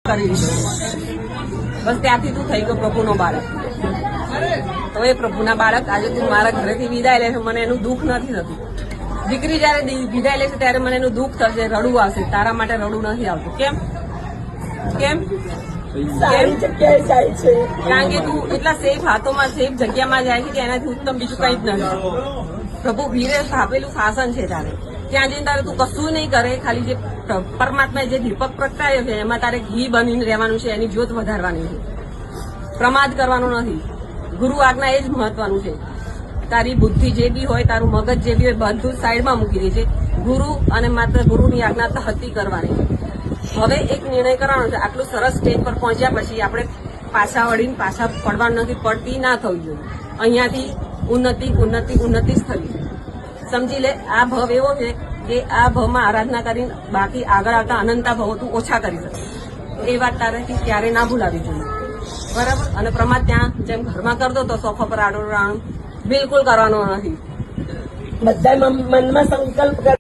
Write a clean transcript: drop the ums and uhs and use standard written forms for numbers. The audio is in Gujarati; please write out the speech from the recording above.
કરી દીધો. બસ ત્યાંથી તું થઈ ગયો પ્રભુનો બાળક. તો એ પ્રભુના બાળક આજે તું મારા ઘરેથી વિદાય લે છે, મને એનું દુઃખ નથી થતું. દીકરી જયારે વિદાય લેશે ત્યારે મને એનું દુઃખ થશે, રડવું આવશે. તારા માટે રડવું નથી આવતું. કેમ કેમ સારી જગ્યાએ જાય છે કારણ કે તું એટલા સેફ હાથોમાં, સેફ જગ્યામાં જાય છે કે એનાથી ઉત્તમ બીજું કંઈ જ નથી. પ્રભુ ભીરે સ્થાપેલું શાસન છે તારે. ત્યાં જઈને તારે તું કશું નહીં કરે, ખાલી જે પરમાત્માએ જે દીપક પ્રગટાયો છે એમાં તારે ઘી બનીને રહેવાનું છે, એની જ્યોત વધારવાની છે. પ્રમાદ કરવાનો નથી. ગુરુ આજ્ઞા એ જ મહત્વનું છે. તારી બુદ્ધિ જે બી હોય, તારું મગજ જે બી હોય, બધું સાઈડમાં મૂકી દે છે. ગુરુ અને માત્ર ગુરુની આજ્ઞા તહતી કરવાની છે. હવે એક નિર્ણય કરવાનો છે. આટલું સરસ સ્ટેજ પર પહોંચ્યા પછી આપણે પાછા વળીને પાછા પડવાનું નથી. પડતી ના થવી જોઈએ. અહીંયાથી ઉન્નતિ ઉન્નતિ ઉન્નતિ જ થવી. સમજી લે, આ ભવ એવો છે કે આ ભવમાં આરાધના કરીને બાકી આગળ આવતા અનંતા ભવો તું ઓછા કરી શકે. એ વાત તારેથી ક્યારે ના ભૂલાવી જોઈએ. બરાબર. અને પ્રમાદ ત્યાં જેમ ઘરમાં કરતો તો સોફા પર આડો રાણું બિલકુલ કરવાનો નથી. બધા મનમાં સંકલ્પ કરે